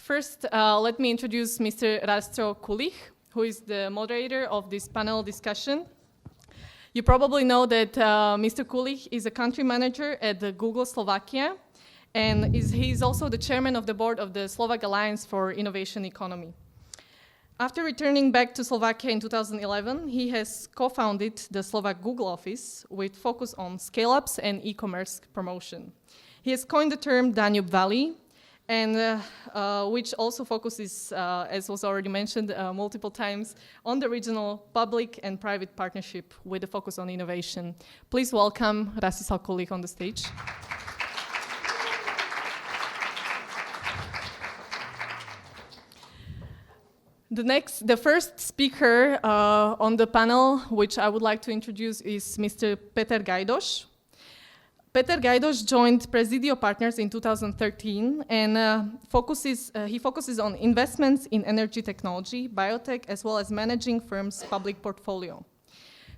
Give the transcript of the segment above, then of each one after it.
First, let me introduce Mr. Rastislav Kulich, who is the moderator of this panel discussion. You probably know that Mr. Kulich is a country manager at the Google Slovakia, and he's also the chairman of the board of the Slovak Alliance for Innovation Economy. After returning back to Slovakia in 2011, he has co-founded the Slovak Google office with focus on scale-ups and e-commerce promotion. He has coined the term Danube Valley, and which also focuses, as was already mentioned multiple times, on the regional public and private partnership with a focus on innovation. Please welcome Rastislav Kulich on the stage. The first speaker on the panel, which I would like to introduce, is Mr. Peter Gajdoš. Peter Gajdoš joined Presidio Partners in 2013 and he focuses on investments in energy technology, biotech, as well as managing firms' public portfolio.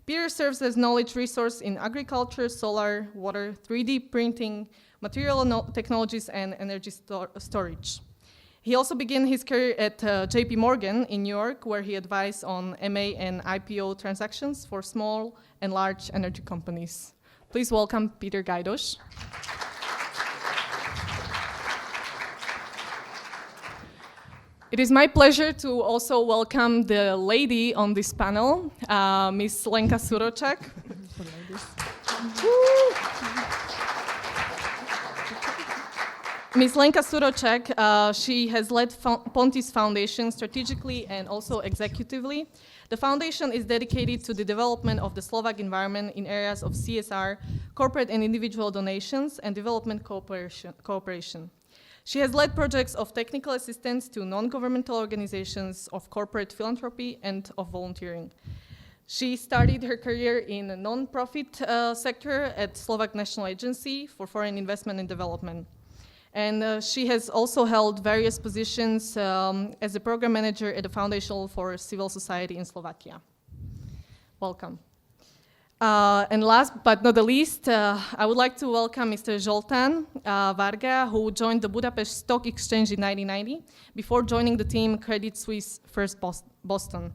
Peter serves as knowledge resource in agriculture, solar, water, 3D printing, material technologies, and energy storage. He also began his career at JP Morgan in New York, where he advised on M&A and IPO transactions for small and large energy companies. Please welcome Peter Gajdoš. It is my pleasure to also welcome the lady on this panel, Ms. Lenka Surotchak. Ms. Lenka Surotchak, she has led Pontis Foundation strategically and also executively. The foundation is dedicated to the development of the Slovak environment in areas of CSR, corporate and individual donations, and development cooperation. She has led projects of technical assistance to non-governmental organizations, of corporate philanthropy, and of volunteering. She started her career in a non-profit sector at Slovak National Agency for Foreign Investment and Development. And she has also held various positions as a program manager at the Foundation for Civil Society in Slovakia. Welcome. And last but not the least, I would like to welcome Mr. Zoltán Varga, who joined the Budapest Stock Exchange in 1990 before joining the team Credit Suisse First Boston.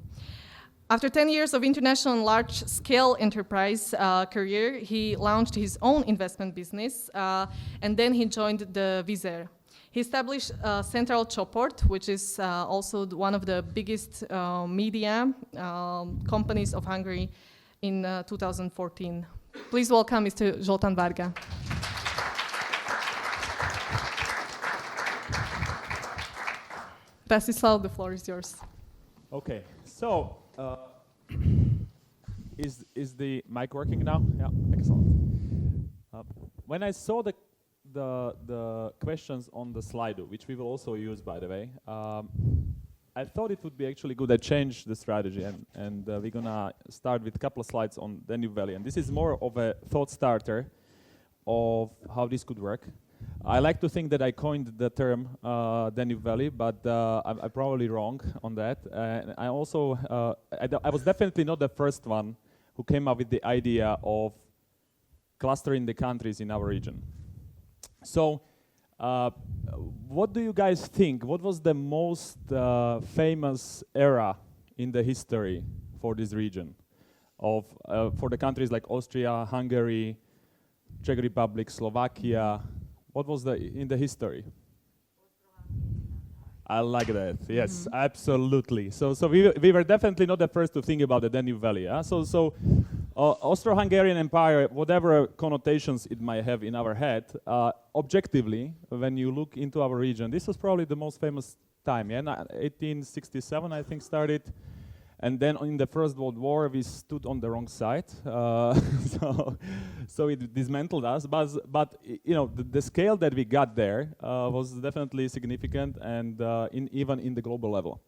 After 10 years of international and large-scale enterprise career, he launched his own investment business, and then he joined the Vizer. He established Mediacsoport, which is also one of the biggest media companies of Hungary in 2014. Please welcome Mr. Zoltán Varga. Rastislav, the floor is yours. Okay, so is the mic working now? Yeah, excellent. When I saw the questions on the Slido, which we will also use, by the way, I thought it would be actually good. I changed the strategy, and we're gonna start with a couple of slides on Danube Valley, and this is more of a thought starter of how this could work. I like to think that I coined the term Danube Valley, but I'm probably wrong on that. And I also, I was definitely not the first one who came up with the idea of clustering the countries in our region. So, what do you guys think? What was the most famous era in the history for this region, for the countries like Austria, Hungary, Czech Republic, Slovakia? What was in the history? I like that. Yes, absolutely. So we were definitely not the first to think about the Danube Valley. Yeah? So Austro-Hungarian Empire, whatever connotations it might have in our head, objectively, when you look into our region, this was probably the most famous time. Yeah, 1867, I think, started. And then in the First World War, we stood on the wrong side, so it dismantled us. But you know, the scale that we got there was definitely significant, and even in the global level.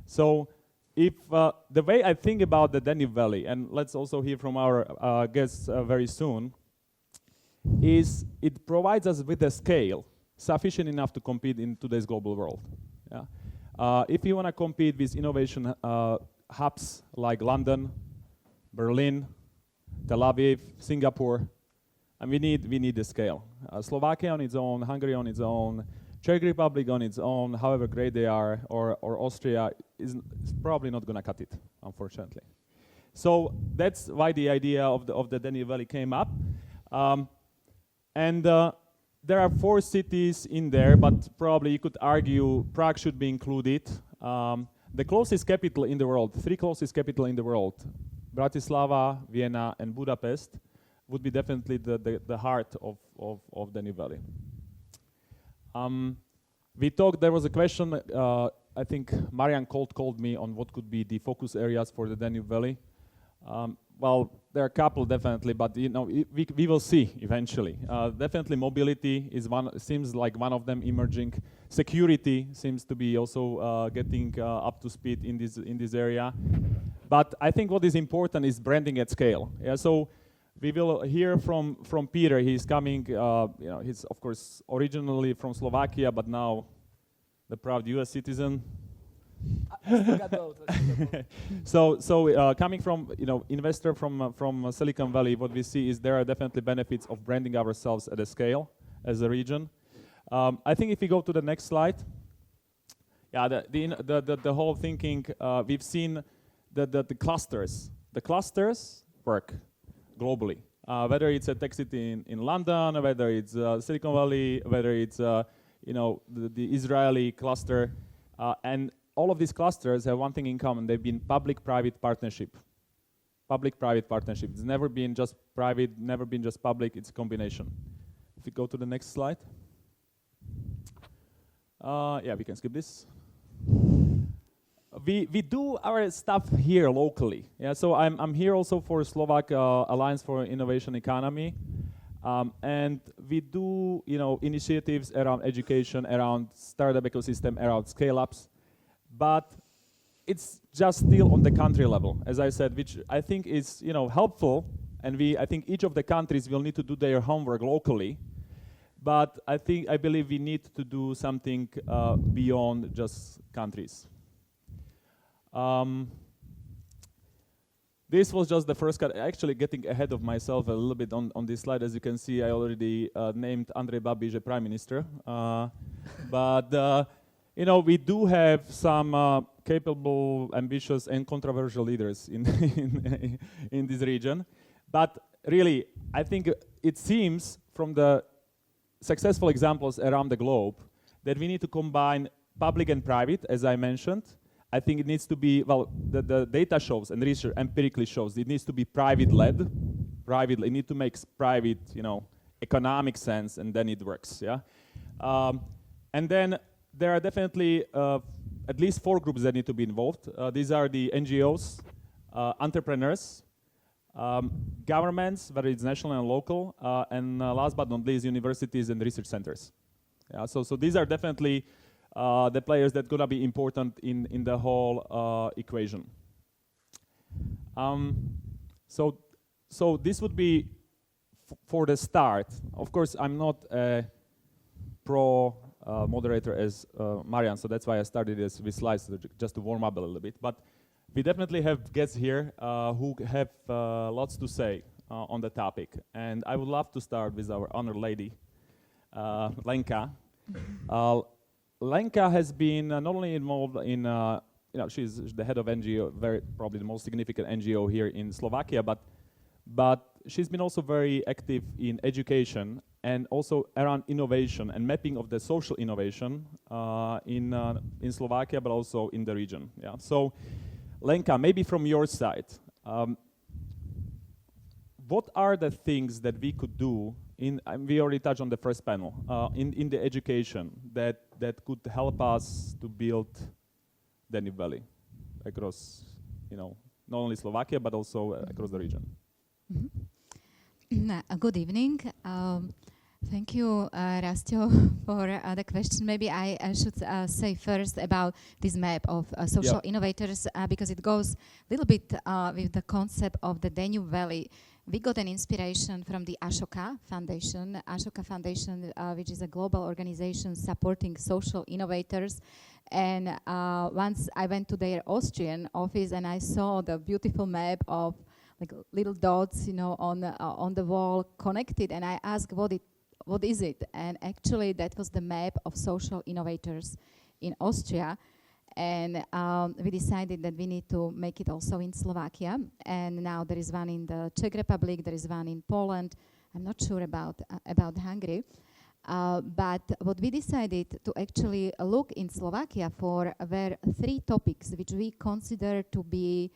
So, if the way I think about the Danube Valley, and let's also hear from our guests very soon, is it provides us with a scale sufficient enough to compete in today's global world. Yeah? If you want to compete with innovation hubs like London, Berlin, Tel Aviv, Singapore, and we need the scale. Slovakia on its own, Hungary on its own, Czech Republic on its own, however great they are, or Austria is probably not going to cut it, unfortunately. So that's why the idea of the Danube Valley came up. There are 4 cities in there, but probably you could argue Prague should be included. The closest capital in the world, 3 closest capital in the world, Bratislava, Vienna, and Budapest, would be definitely the heart of Danube Valley. We talked, there was a question, I think Marian called me on what could be the focus areas for the Danube Valley. Well, there are a couple definitely, but you know, we will see eventually. Definitely mobility is seems like one of them emerging. Security seems to be also getting up to speed in this area. But I think what is important is branding at scale. Yeah, so we will hear from Peter. He's coming, you know, he's of course originally from Slovakia, but now the proud US citizen. So coming from, you know, investor from Silicon Valley, what we see is there are definitely benefits of branding ourselves at a scale as a region. I think if we go to the next slide, yeah, the whole thinking, we've seen the clusters. The clusters work globally, whether it's a tech city in London, whether it's Silicon Valley, whether it's you know, the Israeli cluster, and all of these clusters have one thing in common. They've been public-private partnership. Public-private partnership. It's never been just private, never been just public. It's a combination. If we go to the next slide. Yeah, we can skip this. We do our stuff here locally. Yeah, so I'm here also for Slovak Alliance for Innovation Economy. And we do, you know, initiatives around education, around startup ecosystem, around scale-ups. But it's just still on the country level, as I said, which I think is, you know, helpful. And I think each of the countries will need to do their homework locally. But I believe we need to do something beyond just countries. This was just the first cut. Actually, getting ahead of myself a little bit on this slide. As you can see, I already named Andrej Babiš a prime minister. But you know, we do have some capable, ambitious, and controversial leaders in this region. But really, I think it seems from the successful examples around the globe that we need to combine public and private, as I mentioned. I think it needs to be, well, the data shows and research empirically shows it needs to be private-led. It needs to make private, you know, economic sense, and then it works, yeah? And then there are definitely at least 4 groups that need to be involved. These are the NGOs, entrepreneurs, governments, whether it's national and local, and last but not least, universities and research centers. Yeah, so these are definitely the players that are gonna be important in the whole equation. So this would be for the start. Of course, I'm not a pro moderator as Marian, so that's why I started this with slides, just to warm up a little bit. But we definitely have guests here who have lots to say on the topic. And I would love to start with our honored lady, Lenka. Lenka has been not only involved in, you know, she's the head of NGO, probably the most significant NGO here in Slovakia, but she's been also very active in education and also around innovation and mapping of the social innovation in Slovakia, but also in the region. Yeah. So, Lenka, maybe from your side, what are the things that we could do we already touched on the first panel, in the education that could help us to build Danube Valley across, you know, not only Slovakia, but also across the region? Mm-hmm. Good evening. Thank you, Rastio, for the question. Maybe I should say first about this map of social innovators, because it goes a little bit with the concept of the Danube Valley. We got an inspiration from the Ashoka Foundation. Ashoka Foundation, which is a global organization supporting social innovators. And once I went to their Austrian office and I saw the beautiful map of like little dots, you know, on the wall connected, and I asked what what is it? And actually that was the map of social innovators in Austria. And we decided that we need to make it also in Slovakia. And now there is one in the Czech Republic, there is one in Poland. I'm not sure about Hungary. But what we decided to actually look in Slovakia for were 3 topics which we consider to be,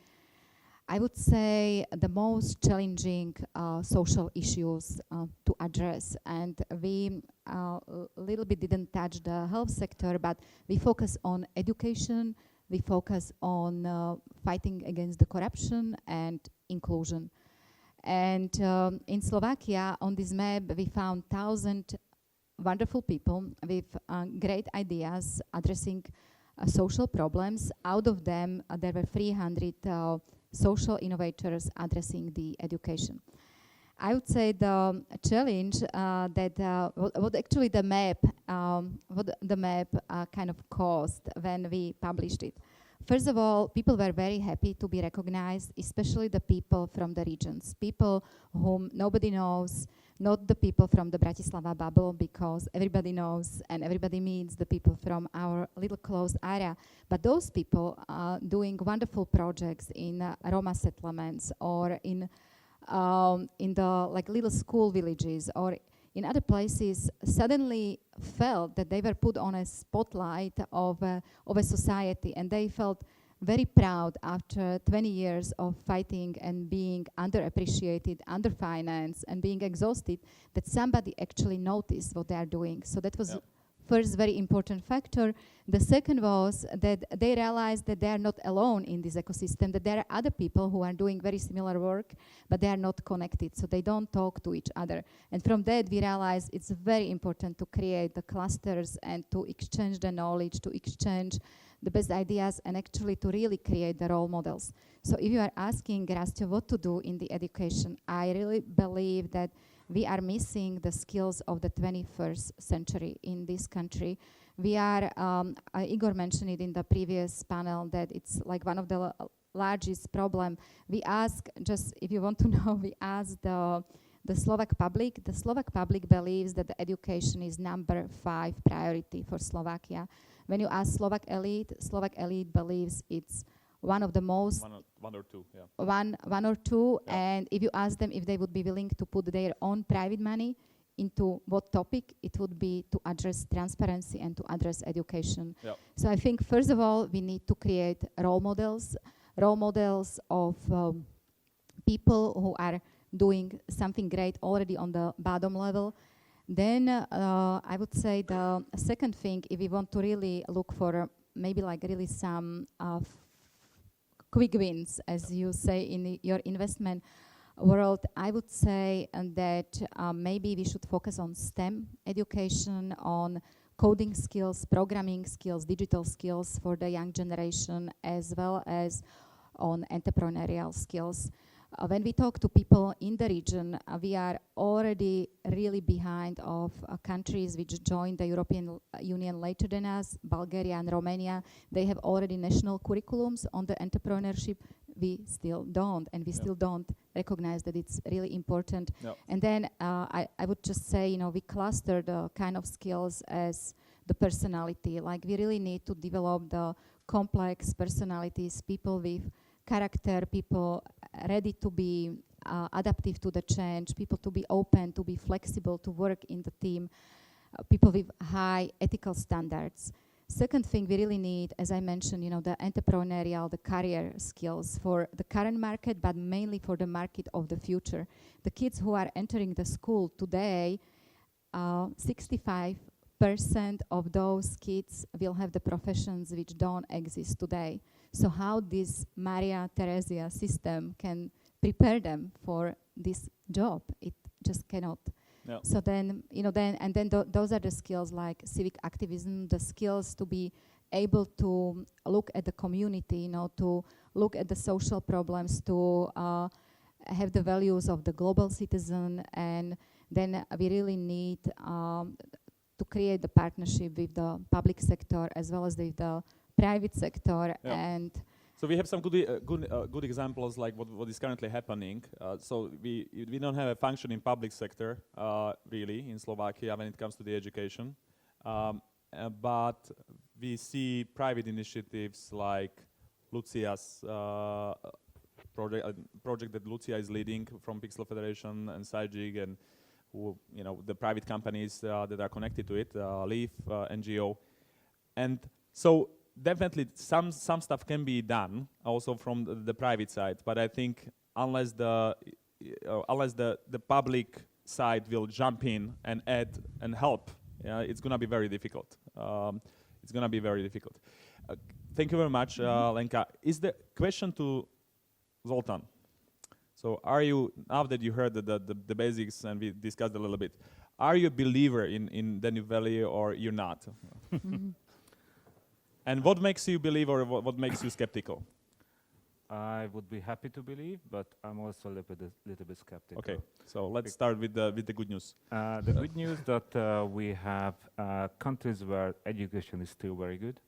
I would say, the most challenging social issues to address. And we a little bit didn't touch the health sector, but we focus on education, we focus on fighting against the corruption and inclusion. And in Slovakia, on this map, we found 1,000 wonderful people with great ideas addressing social problems. Out of them, there were 300 social innovators addressing the education. I would say the challenge what actually the map kind of caused when we published it. First of all, people were very happy to be recognized, especially the people from the regions, people whom nobody knows, not the people from the Bratislava bubble, because everybody knows and everybody meets the people from our little closed area. But those people are doing wonderful projects in Roma settlements or in the like little school villages or in other places, suddenly felt that they were put on a spotlight of a society, and they felt very proud after 20 years of fighting and being underappreciated, underfinanced, and being exhausted, that somebody actually noticed what they are doing. So that was first very important factor. The second was that they realized that they are not alone in this ecosystem, that there are other people who are doing very similar work, but they are not connected, so they don't talk to each other. And from that we realized it's very important to create the clusters and to exchange the knowledge, to exchange the best ideas, and actually to really create the role models. So if you are asking Rastio what to do in the education, I really believe that we are missing the skills of the 21st century in this country. We are, Igor mentioned it in the previous panel, that it's like one of the largest problem. We ask, just if you want to know, we ask the Slovak public. The Slovak public believes that the education is number 5 priority for Slovakia. When you ask Slovak elite believes it's one of the most one or two, yeah. One or two, yeah. And if you ask them if they would be willing to put their own private money into what topic, it would be to address transparency and to address education. Yeah. So I think first of all we need to create role models of people who are doing something great already on the bottom level. Then I would say the second thing, if we want to really look for maybe like really some quick wins, as you say in your investment world, I would say that maybe we should focus on STEM education, on coding skills, programming skills, digital skills for the young generation, as well as on entrepreneurial skills. When we talk to people in the region, we are already really behind of countries which joined the European Union later than us, Bulgaria and Romania. They have already national curriculums on the entrepreneurship. We still don't, and we still don't recognize that it's really important. And then I would just say, we cluster the kind of skills as the personality. Like we really need to develop the complex personalities, people with character, people ready to be adaptive to the change, people to be open, to be flexible, to work in the team, people with high ethical standards. Second thing we really need, as I mentioned, the entrepreneurial, the career skills for the current market, but mainly for the market of the future. The kids who are entering the school today, 65% of those kids will have the professions which don't exist today. So how this Maria Theresia system can prepare them for this job? It just cannot. No. So then, those are the skills like civic activism, the skills to be able to look at the community, to look at the social problems, to have the values of the global citizen, and then we really need to create the partnership with the public sector as well as with the private sector, and So we have some good examples like what is currently happening. So we don't have a functioning public sector really in Slovakia when it comes to the education, but we see private initiatives like Lucia's project that Lucia is leading from Pixel Federation and Sajig, and who, the private companies that are connected to it, Leaf NGO, and so. Definitely, some stuff can be done also from the private side, but I think unless the public side will jump in and add and help, it's gonna be very difficult. It's gonna be very difficult. Thank you very much, Lenka. Is the question to Zoltán? So, are you, now that you heard the basics and we discussed a little bit, are you a believer in Danube Valley or you're not? And what makes you believe, or what makes you skeptical? I would be happy to believe, but I'm also a little bit skeptical. Okay, so let's start with the good news. The good news that we have countries where education is still very good.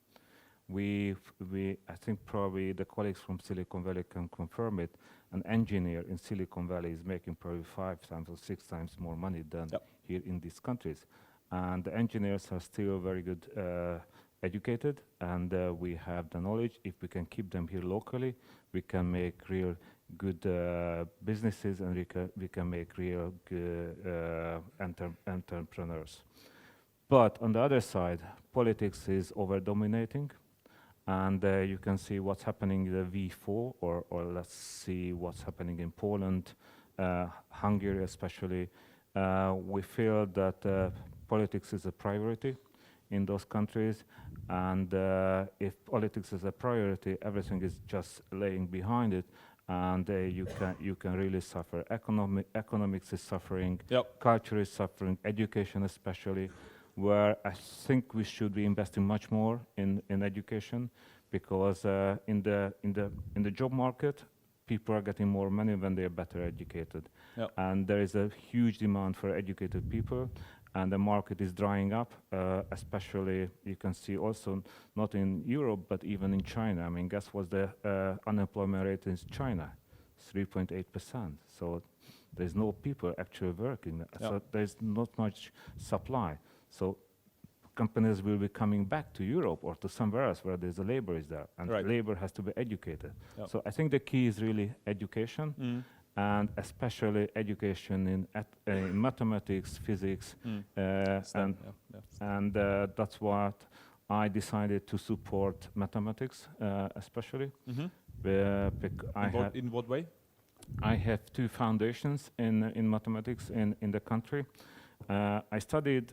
I think probably the colleagues from Silicon Valley can confirm it. An engineer in Silicon Valley is making probably 5 times or 6 times more money than here in these countries, and the engineers are still very good. Educated, and we have the knowledge. If we can keep them here locally, we can make real good businesses, and we can make real entrepreneurs. But on the other side, politics is over-dominating, and you can see what's happening in the V4, or let's see what's happening in Poland, Hungary especially. We feel that politics is a priority in those countries, and if politics is a priority, everything is just laying behind it, and you can really suffer. Economics is suffering, culture is suffering, education especially, where I think we should be investing much more in education, because in the job market, people are getting more money when they are better educated, and there is a huge demand for educated people. And the market is drying up, especially you can see also not in Europe, but even in China. I mean, guess what's the unemployment rate in China? 3.8%. So there's no people actually working. So there's not much supply. So companies will be coming back to Europe or to somewhere else where there's a labor is there, and labor has to be educated. So I think the key is really education. And especially education in mathematics, physics, and that's what I decided to support mathematics, especially. In what way? I have 2 foundations in mathematics in the country. I studied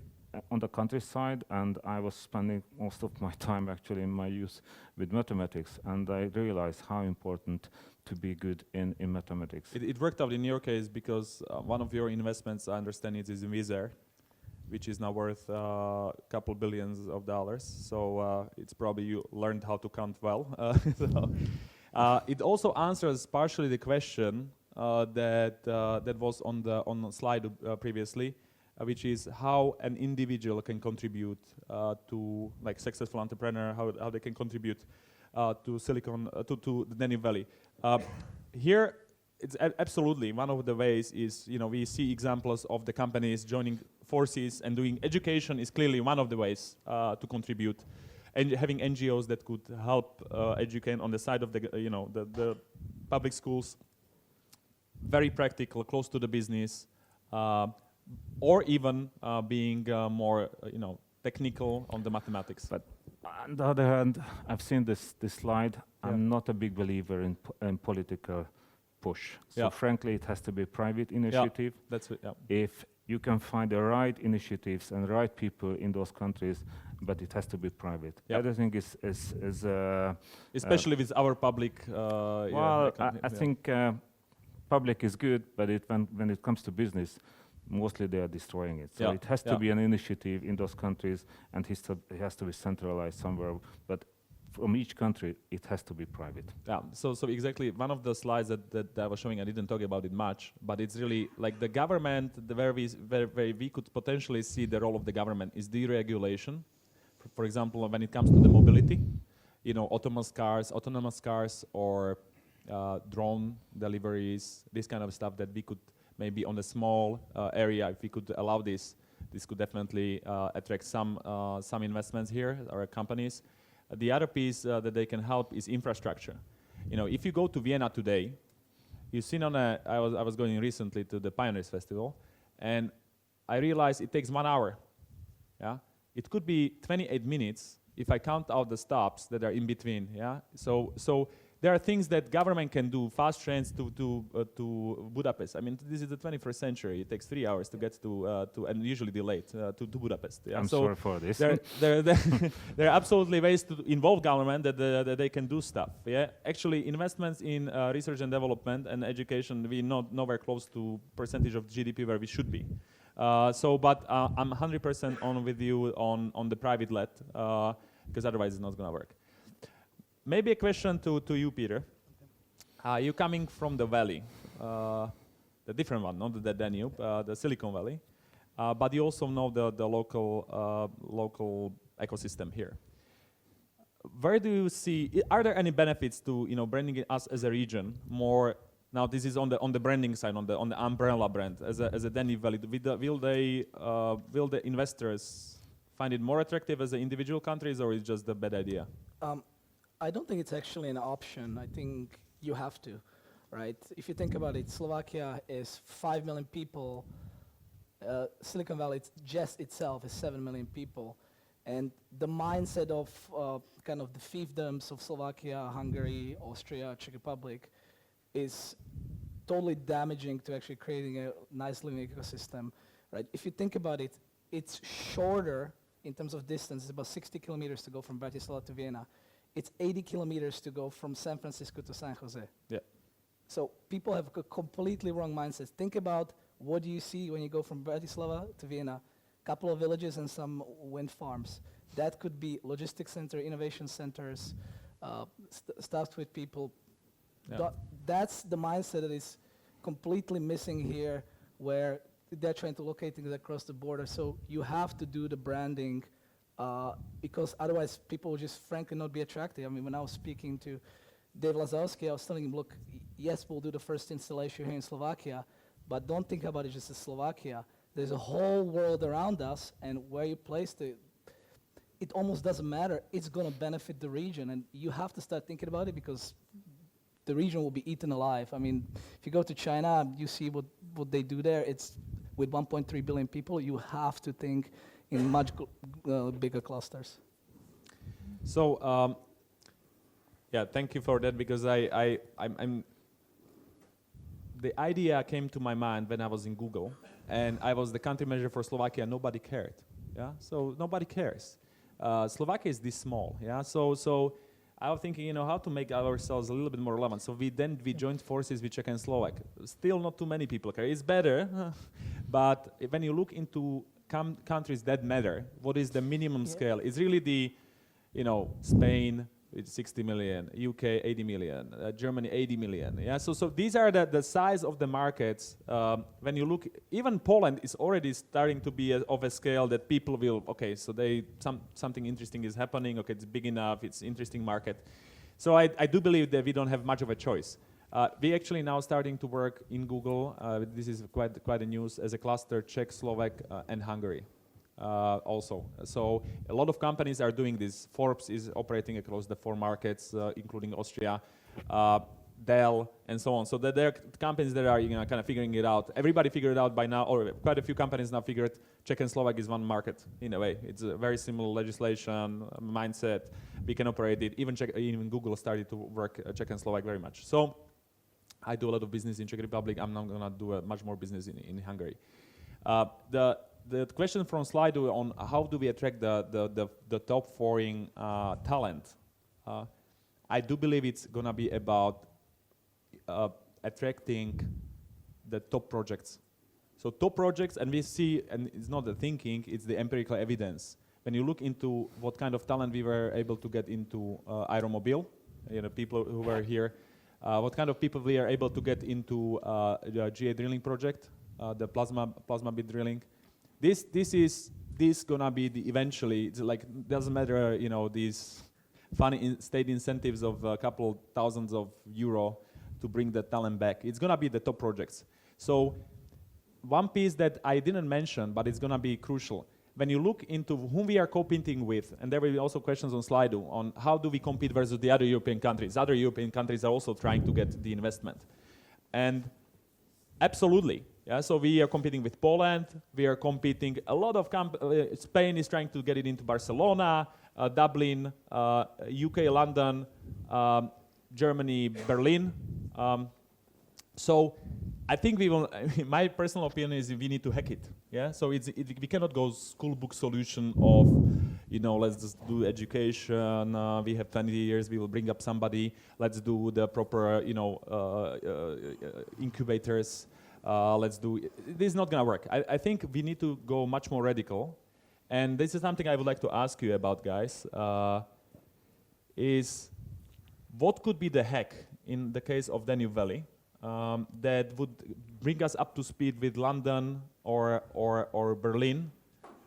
on the countryside, and I was spending most of my time actually in my youth with mathematics, and I realized how important to be good in mathematics. It worked out in your case because one of your investments, I understand, is in Wizz Air, which is now worth a couple billions of dollars. So it's probably you learned how to count well. It also answers partially the question that was on the slide previously, which is how an individual can contribute to, like, successful entrepreneur, how they can contribute to the Danube Valley. Here, it's absolutely one of the ways is, we see examples of the companies joining forces, and doing education is clearly one of the ways to contribute, and having NGOs that could help educate on the side of the public schools, very practical, close to the business, or even being more, technical on the mathematics. But on the other hand, I've seen this slide. I'm not a big believer in political push. So frankly, it has to be a private initiative. That's it. If you can find the right initiatives and right people in those countries, but it has to be private. Everything is especially with our public. I think public is good, but when it comes to business, mostly they are destroying it. So it has to be an initiative in those countries, and it has to be centralized somewhere. But from each country, it has to be private. Yeah. So exactly one of the slides that I was showing, I didn't talk about it much, but it's really like the government, where we could potentially see the role of the government is deregulation. For example, when it comes to the mobility, autonomous cars or drone deliveries, this kind of stuff that we could maybe on a small area, if we could allow this could definitely attract some investments here or companies. The other piece that they can help is infrastructure. If you go to Vienna today, you've seen I was going recently to the Pioneers Festival, and I realized it takes 1 hour. Yeah, it could be 28 minutes if I count out the stops that are in between. Yeah, so there are things that government can do. Fast trains to Budapest. I mean, this is the 21st century. It takes 3 hours to get to and usually delayed to Budapest. Yeah? I'm sorry for this. There are absolutely ways to involve government that they can do stuff. Yeah, actually, investments in research and development and education, we not nowhere close to percentage of GDP where we should be. But I'm 100% on with you on the private let because otherwise it's not going to work. Maybe a question to you, Peter. You're coming from the valley, the different one, not the Danube, the Silicon Valley, but you also know the local ecosystem here. Where do you see? Are there any benefits to branding us as a region more? Now this is on the branding side, on the umbrella brand as a Danube Valley. Will the investors find it more attractive as individual countries, or is it just a bad idea? I don't think it's actually an option. I think you have to, right? If you think about it, Slovakia is 5 million people. Silicon Valley just itself is 7 million people. And the mindset of kind of the fiefdoms of Slovakia, Hungary, Austria, Czech Republic is totally damaging to actually creating a nice living ecosystem, right? If you think about it, it's shorter in terms of distance. It's about 60 kilometers to go from Bratislava to Vienna. It's 80 kilometers to go from San Francisco to San Jose. Yeah. So people have a completely wrong mindset. Think about what do you see when you go from Bratislava to Vienna? A couple of villages and some wind farms. That could be logistics center, innovation centers, stuffed with people. Yeah. That's the mindset that is completely missing here, where they're trying to locate things across the border. So you have to do the branding because otherwise people will just frankly not be attractive. I mean, when I was speaking to Dave Lazowski, I was telling him, look, yes, we'll do the first installation here in Slovakia, but don't think about it just as Slovakia. There's a whole world around us, and where you place it almost doesn't matter. It's going to benefit the region, and you have to start thinking about it because the region will be eaten alive. I mean, if you go to China, you see what they do there. It's with 1.3 billion people, you have to think in much bigger clusters. So, yeah, thank you for that, because I'm the idea came to my mind when I was in Google, and I was the country manager for Slovakia. Nobody cared, yeah. So nobody cares. Slovakia is this small, yeah. So I was thinking, how to make ourselves a little bit more relevant. So we joined forces with Czech and Slovak. Still not too many people care. It's better, but when you look into countries that matter, what is the minimum scale? It's really the, Spain with 60 million, UK 80 million, Germany 80 million. Yeah, so these are the size of the markets. When you look, even Poland is already starting to be of a scale that people will, okay, so something interesting is happening. Okay, it's big enough. It's interesting market. So I do believe that we don't have much of a choice. We actually now starting to work in Google. This is quite a news as a cluster: Czech, Slovak, and Hungary. Also, so a lot of companies are doing this. Forbes is operating across the 4 markets, including Austria, Dell, and so on. So that there are companies that are kind of figuring it out. Everybody figured it out by now, or quite a few companies now figured Czech and Slovak is one market in a way. It's a very similar legislation, mindset. We can operate it. Even Google started to work Czech and Slovak very much. So I do a lot of business in Czech Republic. I'm not going to do much more business in Hungary. The question from Slido on how do we attract the top foreign talent, I do believe it's going to be about attracting the top projects. So top projects, and we see, and it's not the thinking, it's the empirical evidence. When you look into what kind of talent we were able to get into Aeromobile, people who were here, what kind of people we are able to get into the GA drilling project, the plasma bead drilling. This gonna be the eventually. It's like doesn't matter, these state incentives of a couple thousands of euro to bring the talent back. It's gonna be the top projects. So one piece that I didn't mention, but it's gonna be crucial. When you look into whom we are competing with, and there will be also questions on Slido on how do we compete versus the other European countries. Other European countries are also trying to get the investment. And absolutely, yeah, so we are competing with Poland, we are competing, a lot of, Spain is trying to get it into Barcelona, Dublin, UK, London, Germany, Berlin. So I think we will, my personal opinion is we need to hack it. Yeah, so we cannot go school book solution of, you know, let's just do education, we have 20 years, we will bring up somebody, let's do the proper, you know, incubators, let's do, this is not gonna work. I think we need to go much more radical, and this is something I would like to ask you about, guys, is what could be the hack in the case of Danube Valley that would bring us up to speed with London or Berlin?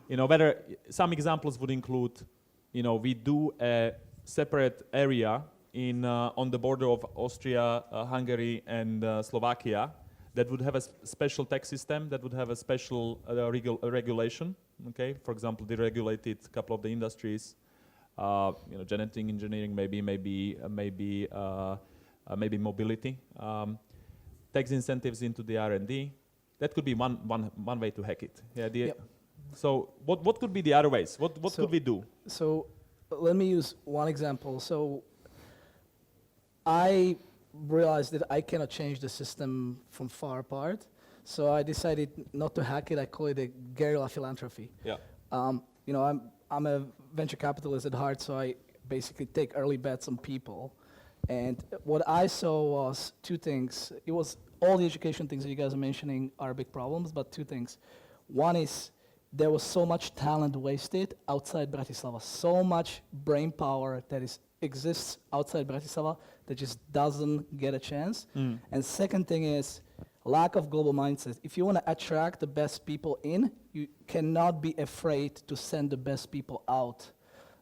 You know, whether some examples would include, you know, we do a separate area in on the border of Austria, Hungary, and Slovakia that would have a special tax system, that would have a special regulation. Okay, for example, deregulated a couple of the industries, you know, genetic engineering, maybe mobility. Tax incentives into the R&D. That could be one way to hack it. Yeah. Yep. So what could be the other ways? What could we do? So let me use one example. So I realized that I cannot change the system from far apart. So I decided not to hack it. I call it a guerrilla philanthropy. Yeah. You know, I'm a venture capitalist at heart, so I basically take early bets on people. And what I saw was two things. It was all the education things that you guys are mentioning are big problems, but two things. One is there was so much talent wasted outside Bratislava, so much brain power that exists outside Bratislava that just doesn't get a chance. And second thing is lack of global mindset. If you want to attract the best people in, you cannot be afraid to send the best people out.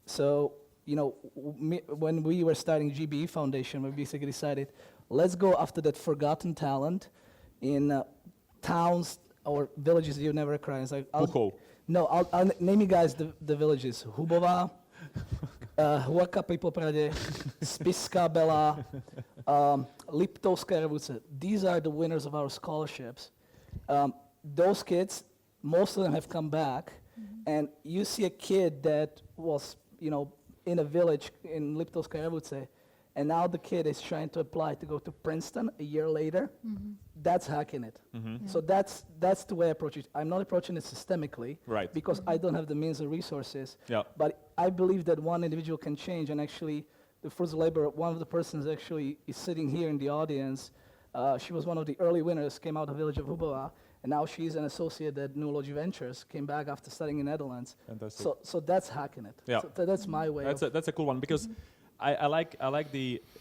So, you know, when we were starting GBE Foundation, we basically decided, let's go after that forgotten talent in towns or villages you've never heard. It's like, I'll name you guys the villages. Hubová, Huaca pri Poprade, Spišská Bela, Liptovská Revuce. These are the winners of our scholarships. Those kids, most of them have come back, and you see a kid that was, you know, in a village in Liptovská Revuce, and now the kid is trying to apply to go to Princeton a year later. That's hacking it. So that's the way I approach it. I'm not approaching it systemically, right? Because I don't have the means or resources. Yeah. But I believe that one individual can change, and actually, the fruits of labor. One of the persons actually is sitting here in the audience. She was one of the early winners. Came out of the village of Hubová, and now she's an associate at Nulogy Ventures. Came back after studying in Netherlands. Fantastic. So that's hacking it. Yeah. So that's my way. That's a cool one, because I like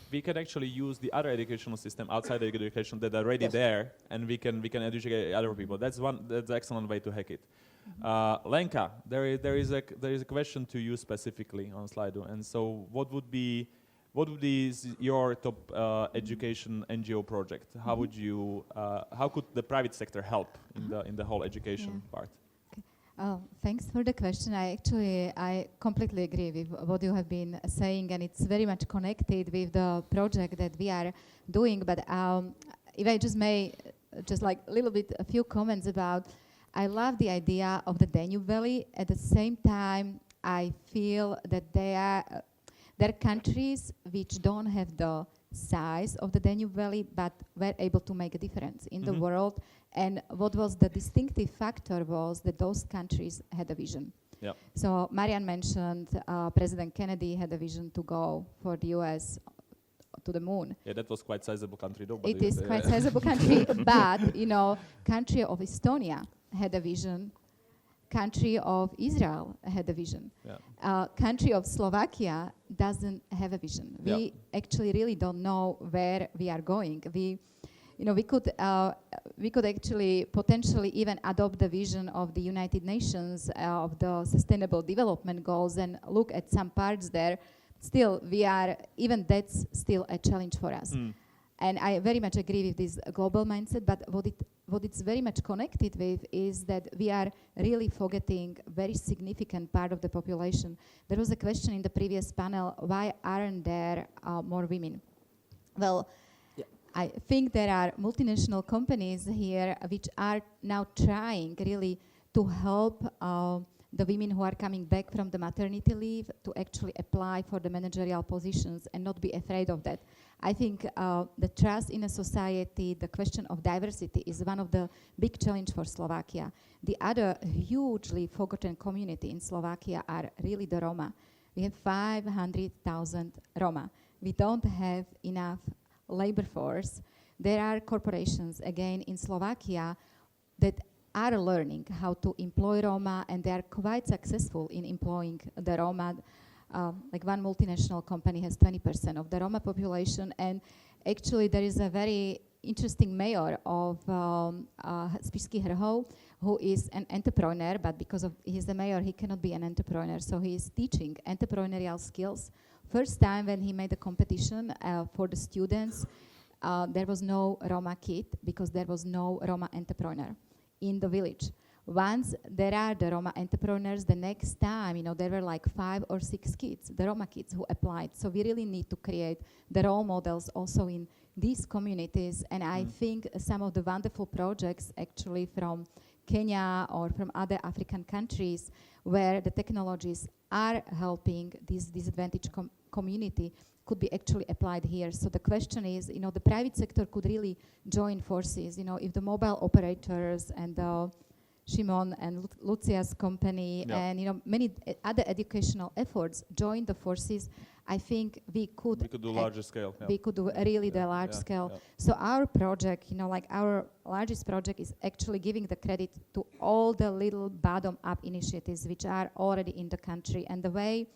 we can actually use the other educational system outside the education that are already there, and we can educate other people. That's an excellent way to hack it. Lenka, there is a question to you specifically on Slido, and so what would be your top education NGO project? How would you how could the private sector help in the whole education part? Thanks for the question. I completely agree with what you have been saying, and it's very much connected with the project that we are doing. But if I just may, just like a few comments about, I love the idea of the Danube Valley. At the same time, I feel that there are countries which don't have the size of the Danube Valley, but were able to make a difference in the world. And what was the distinctive factor was that those countries had a vision. Yeah. So Marian mentioned President Kennedy had a vision to go for the US to the moon. Yeah, that was quite sizable country though. It is quite sizable country, but, you know, country of Estonia had a vision. Country of Israel had a vision. Yeah. Country of Slovakia doesn't have a vision. We actually really don't know where we are going. We could actually potentially even adopt the vision of the United Nations of the Sustainable Development Goals and look at some parts there, still even that's still a challenge for us. And I very much agree with this global mindset, but what it's very much connected with is that we are really forgetting a very significant part of the population. There was a question in the previous panel, why aren't there more women? Well, I think there are multinational companies here which are now trying really to help the women who are coming back from the maternity leave to actually apply for the managerial positions and not be afraid of that. I think the trust in a society, the question of diversity is one of the big challenge for Slovakia. The other hugely forgotten community in Slovakia are really the Roma. We have 500,000 Roma. We don't have enough labor force. There are corporations, again, in Slovakia that are learning how to employ Roma, and they are quite successful in employing the Roma. Like one multinational company has 20% of the Roma population, and actually there is a very interesting mayor of Spišský Hrhov who is an entrepreneur, but because of he's the mayor, he cannot be an entrepreneur, so he is teaching entrepreneurial skills. First time when he made a competition for the students, there was no Roma kid because there was no Roma entrepreneur in the village. Once there are the Roma entrepreneurs, the next time, there were like 5 or 6 kids, the Roma kids who applied. So we really need to create the role models also in these communities. And I think some of the wonderful projects actually from Kenya or from other African countries where the technologies are helping this disadvantaged community could be actually applied here. So the question is, the private sector could really join forces. If the mobile operators and Shimon and Lucia's company and many other educational efforts join the forces, I think we could do larger scale. We could do really the large scale. So our project, our largest project is actually giving the credit to all the little bottom-up initiatives which are already in the country. And the way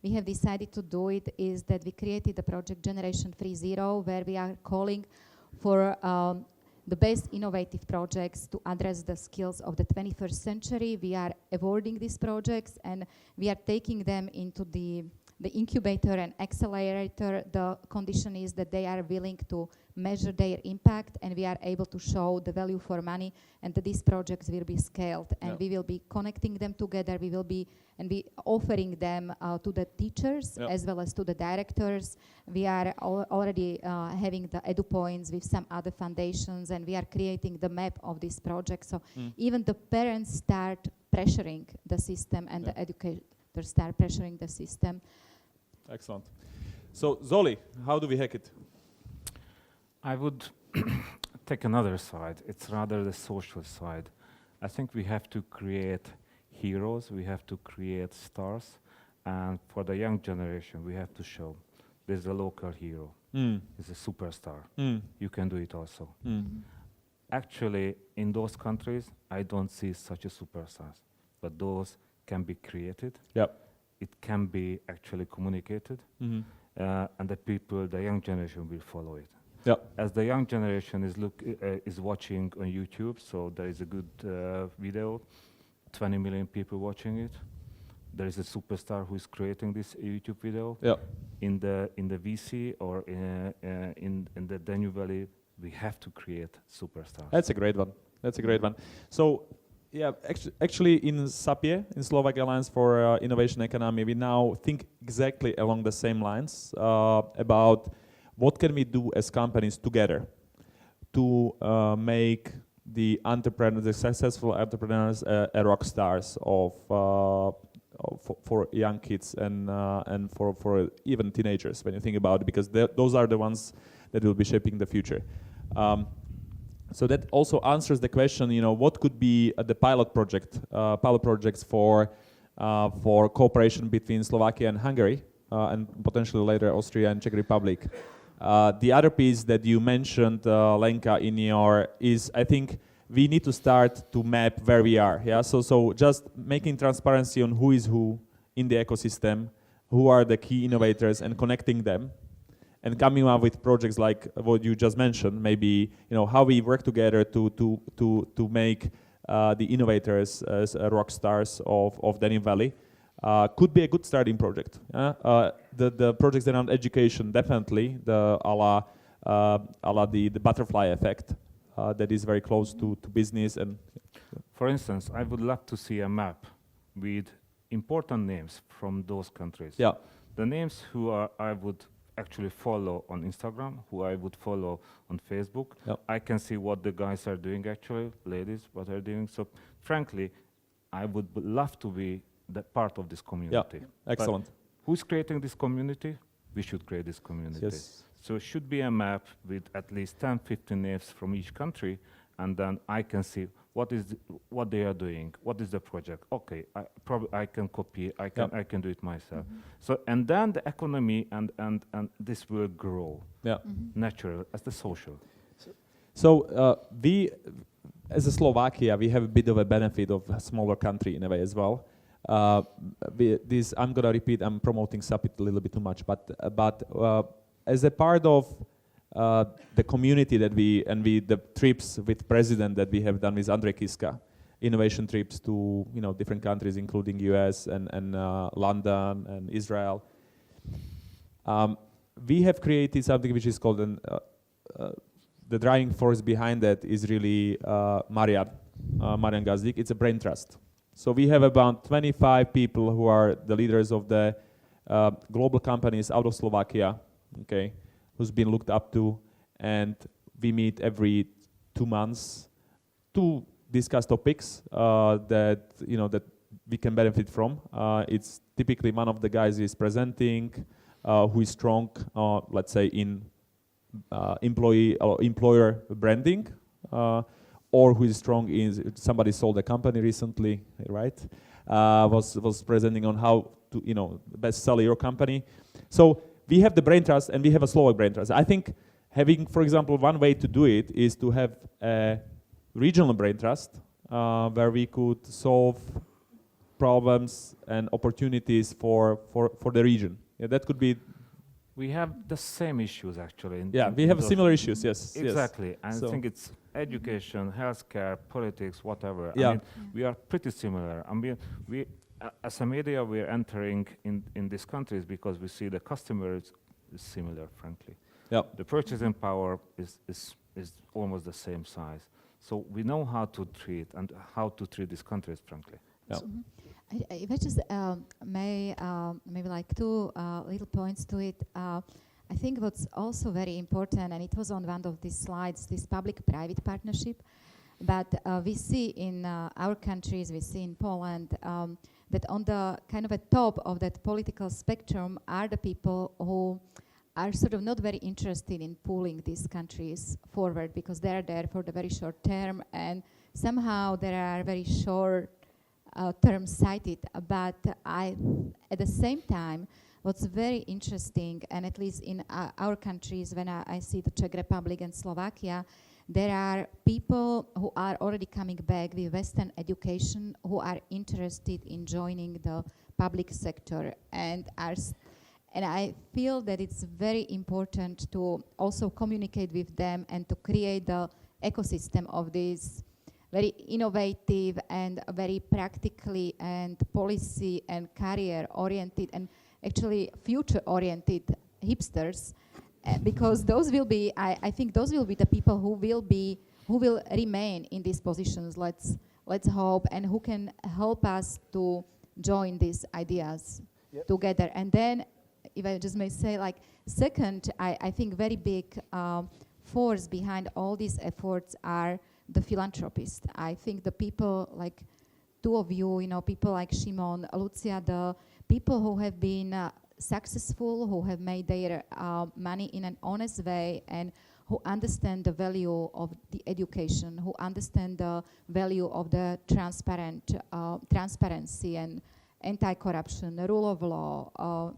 we have decided to do it is that we created the project Generation 3.0, where we are calling for the best innovative projects to address the skills of the 21st century. We are awarding these projects and we are taking them into the incubator and accelerator. The condition is that they are willing to measure their impact and we are able to show the value for money, and that these projects will be scaled and we will be connecting them together. We will be offering them to the teachers as well as to the directors. We are already having the edu points with some other foundations, and we are creating the map of this project. So even the parents start pressuring the system and the educators start pressuring the system. Excellent. So Zoli, how do we hack it? I would take another side. It's rather the social side. I think we have to create heroes, we have to create stars, and for the young generation we have to show there's a local hero, there's a superstar. You can do it also. Actually, in those countries, I don't see such a superstars, but those can be created. It can be actually communicated, and the people, the young generation will follow it. As the young generation is watching on YouTube, so there is a good video, 20 million people watching it. There is a superstar who is creating this YouTube video. In the VC or in the Danube Valley, we have to create superstars. That's a great one. So, actually in SAPIE, in Slovak Alliance for Innovation Economy, we now think exactly along the same lines about what can we do as companies together to make the entrepreneurs, the successful entrepreneurs, rock stars for young kids and for even teenagers when you think about it, because those are the ones that will be shaping the future. So that also answers the question, what could be the pilot projects for cooperation between Slovakia and Hungary, and potentially later Austria and Czech Republic. The other piece that you mentioned, Lenka, is I think we need to start to map where we are. So just making transparency on who is who in the ecosystem, who are the key innovators, and connecting them, and coming up with projects like what you just mentioned. Maybe how we work together to make the innovators as rock stars of Danube Valley. could be a good starting project. The projects around education, definitely, a la the butterfly effect, that is very close to business. And For instance, I would love to see a map with important names from those countries. yeah, The names I would actually follow on Instagram, who I would follow on Facebook. Yep. I can see what the guys are doing actually, ladies, what they're doing. So frankly, I would love to be the part of this community. excellent. But who's creating this community? We should create this community. Yes. So it should be a map with at least 10, 15 names from each country, and then I can see what they are doing, what is the project. Okay, I can copy, I can do it myself. So, and then the economy and this will grow natural as the social. So we, as a Slovakia, we have a bit of a benefit of a smaller country in a way as well. I'm gonna repeat, I'm promoting SAPIE a little bit too much, but as a part of the community that the trips with president that we have done with Andrej Kiska, innovation trips to different countries, including US and London and Israel. We have created something which is called the driving force behind that is really Marian Gazdik. It's a brain trust. So we have about 25 people who are the leaders of the global companies out of Slovakia, okay, who's been looked up to, and we meet every 2 months to discuss topics that we can benefit from. It's typically one of the guys is presenting, who is strong, let's say in employee or employer branding, or who is strong in somebody sold a company recently, right? Was presenting on how to best sell your company. So we have the brain trust and we have a Slovak brain trust. I think having, for example, one way to do it is to have a regional brain trust where we could solve problems and opportunities for the region. Yeah, that could be. We have the same issues actually. We have similar issues. Yes. Exactly. Yes. I think it's education, healthcare, politics, whatever. Yeah. I mean, we are pretty similar. I mean, we as a media, we are entering in these countries because we see the customers is similar, frankly. Yeah. The purchasing power is almost the same size. So we know how to treat these countries, frankly. Yeah. So, if I just maybe like two little points to it. I think what's also very important, and it was on one of these slides, this public-private partnership. But we see in our countries, we see in Poland, that on the kind of a top of that political spectrum are the people who are sort of not very interested in pulling these countries forward because they are there for the very short term, and somehow they are very short term sighted. But at the same time, what's very interesting, and at least in our countries, when I see the Czech Republic and Slovakia, there are people who are already coming back with Western education who are interested in joining the public sector and I feel that it's very important to also communicate with them and to create the ecosystem of these very innovative and very practically and policy and career oriented and actually future oriented hipsters. Because those will be, I think those will be the people who will remain in these positions. Let's hope, and who can help us to join these ideas together. And then, if I just may say, like second, I think very big force behind all these efforts are the philanthropists. I think the people like two of you, people like Shimon, Lucia, the people who have been successful, who have made their money in an honest way, and who understand the value of the education, who understand the value of the transparency and anti-corruption, the rule of law,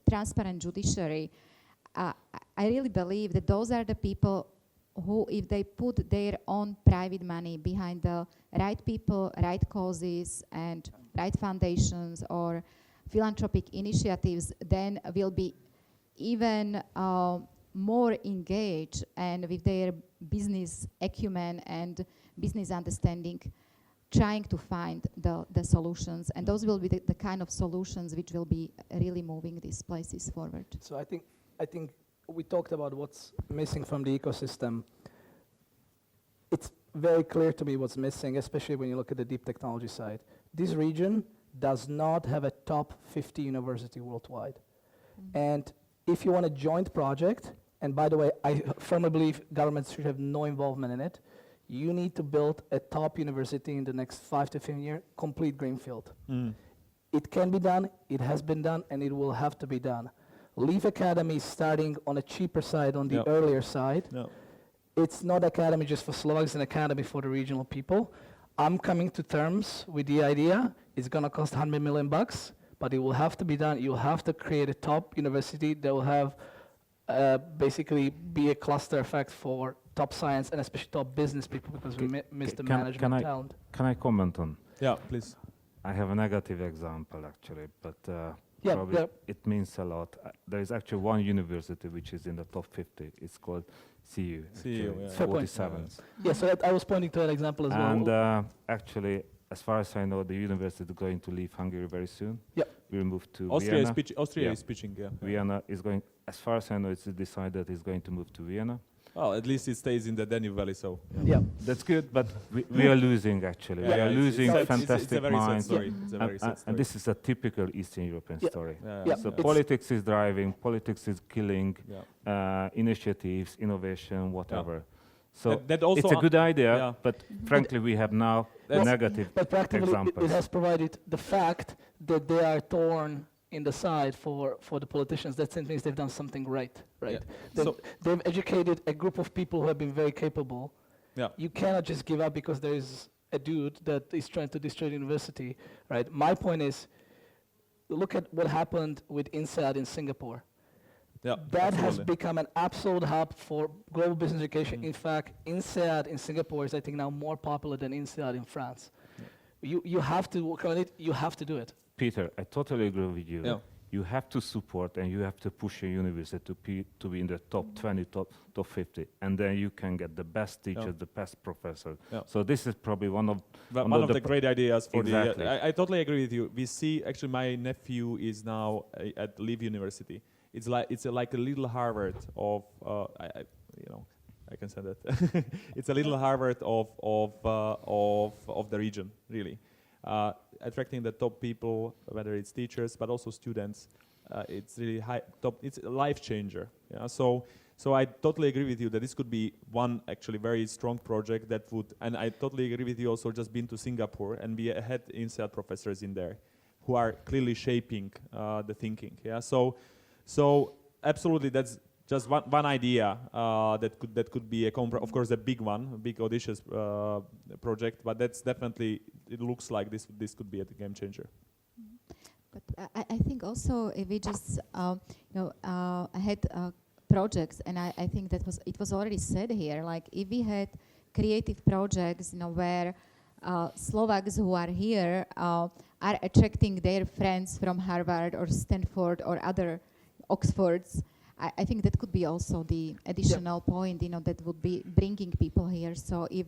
transparent judiciary. I really believe that those are the people who, if they put their own private money behind the right people, right causes, and right foundations or philanthropic initiatives, then will be even more engaged and with their business acumen and business understanding trying to find the solutions, and those will be the kind of solutions which will be really moving these places forward. So I think we talked about what's missing from the ecosystem. It's very clear to me what's missing, especially when you look at the deep technology side. This region does not have a top 50 university worldwide. And if you want a joint project, and by the way, I firmly believe governments should have no involvement in it, you need to build a top university in the next 5 to 10 years, complete greenfield. It can be done, it has been done, and it will have to be done. Leaf Academy is starting on a cheaper side, on the earlier side. It's not academy just for Slovaks, it's an academy for the regional people. I'm coming to terms with the idea. It's going to cost $100 million, but it will have to be done. You'll have to create a top university that will have basically be a cluster effect for top science and especially top business people, because we miss the management talent. Can I comment on? Yeah, please. I have a negative example actually, but it means a lot. There is actually one university which is in the top 50. It's called CU. It's 47. Yeah, so I was pointing to an example as well. And actually, as far as I know, the university is going to leave Hungary very soon. We'll move to Vienna. Austria is pitching, Vienna is going, as far as I know, it's decided it's going to move to Vienna. Well, at least it stays in the Danube Valley, so. That's good, but we are losing actually. We are losing fantastic minds. And this is a typical Eastern European story. So politics is driving, politics is killing initiatives, innovation, whatever. So that also it's a good idea, but frankly, we have now negative but practically examples. It has provided the fact that they are torn in the side for the politicians. That means they've done something right? They've educated a group of people who have been very capable. You cannot just give up because there is a dude that is trying to destroy the university, right? My point is, look at what happened with INSEAD in Singapore. That has become an absolute hub for global business education. In fact, INSEAD in Singapore is, I think, now more popular than INSEAD in France. You have to work on it. You have to do it. Peter, I totally agree with you. You have to support and you have to push a university to be in the top 20, top 50, and then you can get the best teachers, the best professors. So this is probably one of the great ideas for the. I totally agree with you. We see actually my nephew is now at Leeds University. It's like a little Harvard of I can say that it's a little Harvard of the region, really. Attracting the top people, whether it's teachers but also students, it's really top. It's a life changer. So I totally agree with you that this could be one actually very strong project that would. And I totally agree with you also. Just been to Singapore and we had INSEAD professors in there, who are clearly shaping the thinking. So absolutely, that's just one idea that could be of course a big one, a big audacious project, but that's definitely, it looks like this could be a game changer. But I think also if we just had projects, and I think it was already said here, like if we had creative projects, where Slovaks who are here are attracting their friends from Harvard or Stanford or other Oxfords, I think that could be also the additional point, that would be bringing people here. So if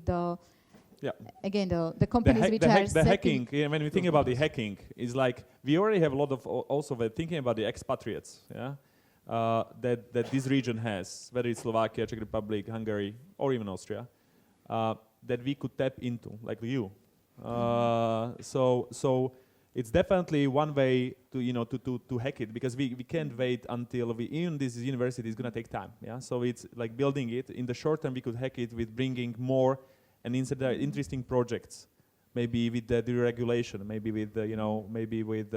again, the companies which are the hacking, when we think about the hacking, is like we already have a lot of also thinking about the expatriates, that this region has, whether it's Slovakia, Czech Republic, Hungary, or even Austria, that we could tap into, like you. So it's definitely one way to hack it, because we can't wait until even this university is going to take time. So it's like building it in the short term. We could hack it with bringing more and interesting projects, maybe with the deregulation, maybe with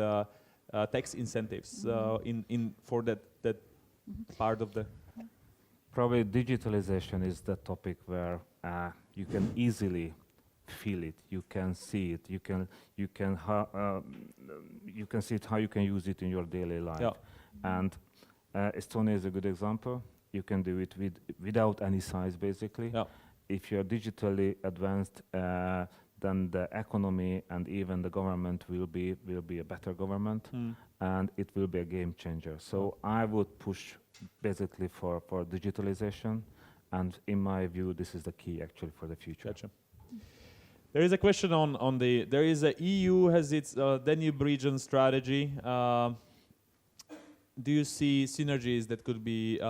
tax incentives in for that part of the. Probably digitalization is the topic where you can easily feel it, you can see it, you can see it, how you can use it in your daily life. And Estonia is a good example. You can do it without any size, basically. If you're digitally advanced, then the economy and even the government will be a better government, and it will be a game changer. So I would push basically for digitalization, and in my view, this is the key actually for the future. Gotcha. There is a question on the. There is a EU has its Danube region strategy. Do you see synergies that could be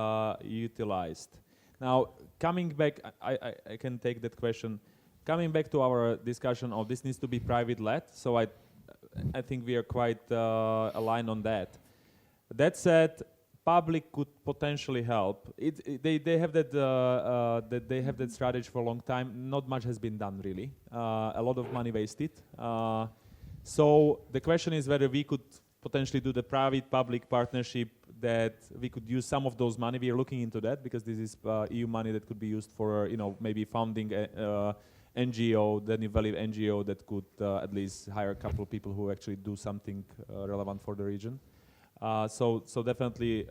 utilized? Now, coming back, I can take that question. Coming back to our discussion of this needs to be private-led, so I think we are quite aligned on that. That said, public could potentially help. They have that strategy for a long time. Not much has been done really. A lot of money wasted. So the question is whether we could potentially do the private-public partnership, that we could use some of those money. We are looking into that because this is EU money that could be used for, maybe founding NGO, the Danube Valley NGO that could at least hire a couple of people who actually do something relevant for the region. So definitely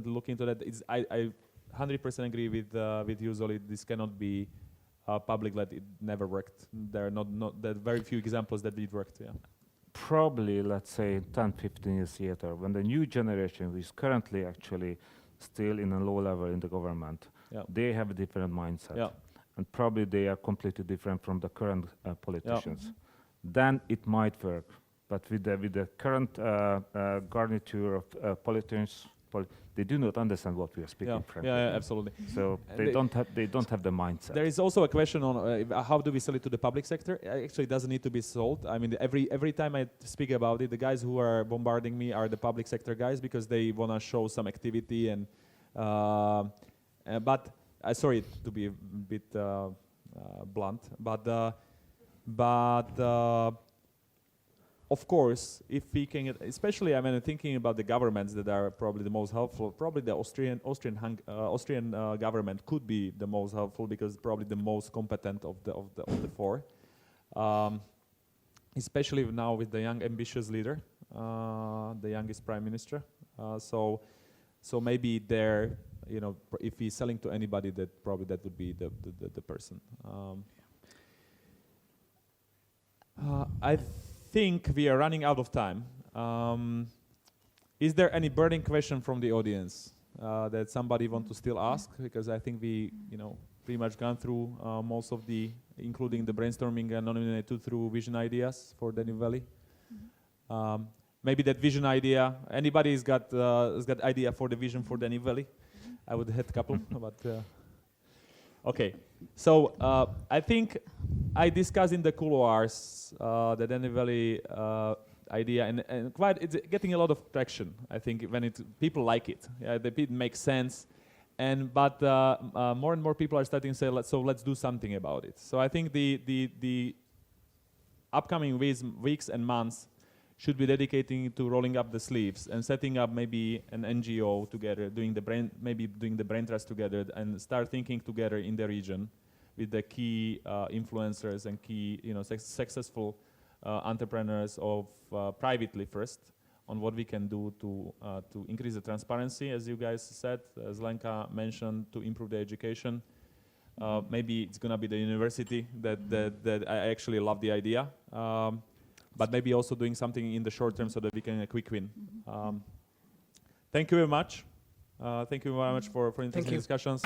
look into that. I 100% agree with you, Zoli. This cannot be public-led. It never worked. There are there are very few examples that it worked. Yeah. Probably, let's say, 10, 15 years later, when the new generation, who is currently actually still in a low level in the government, they have a different mindset. Yeah. And probably they are completely different from the current politicians. Then it might work. But with the current garniture of politicians, they do not understand what we are speaking. Frankly. Yeah, absolutely. So they don't have the mindset. There is also a question on how do we sell it to the public sector. Actually, it doesn't need to be sold. I mean, every time I speak about it, the guys who are bombarding me are the public sector guys because they want to show some activity and. But sorry to be a bit blunt, but. Of course, if we can get, especially, I mean, thinking about the governments that are probably the most helpful, probably the Austrian government could be the most helpful because probably the most competent of the four. Especially now with the young, ambitious leader, the youngest prime minister. So maybe there, if he's selling to anybody, that would be the person. I think we are running out of time. Is there any burning question from the audience that somebody want to still ask? Because I think we, pretty much gone through most of including the brainstorming and nominated through vision ideas for Danube Valley. Maybe that vision idea. Anybody has got idea for the vision for Danube Valley? I would have a couple, but. Okay, so I think I discussed in the couloirs the Danube Valley idea, and quite it's getting a lot of traction. I think when people like it, it makes sense, but more and more people are starting to say, let's do something about it. So I think the upcoming weeks and months should be dedicating to rolling up the sleeves and setting up maybe an NGO together, doing the brain trust together, and start thinking together in the region with the key influencers and key successful entrepreneurs of privately first on what we can do to increase the transparency, as you guys said, as Lenka mentioned, to improve the education. Maybe it's gonna be the university that I actually love the idea. But maybe also doing something in the short term so that we can a quick win. Thank you very much. Thank you very much for interesting discussions.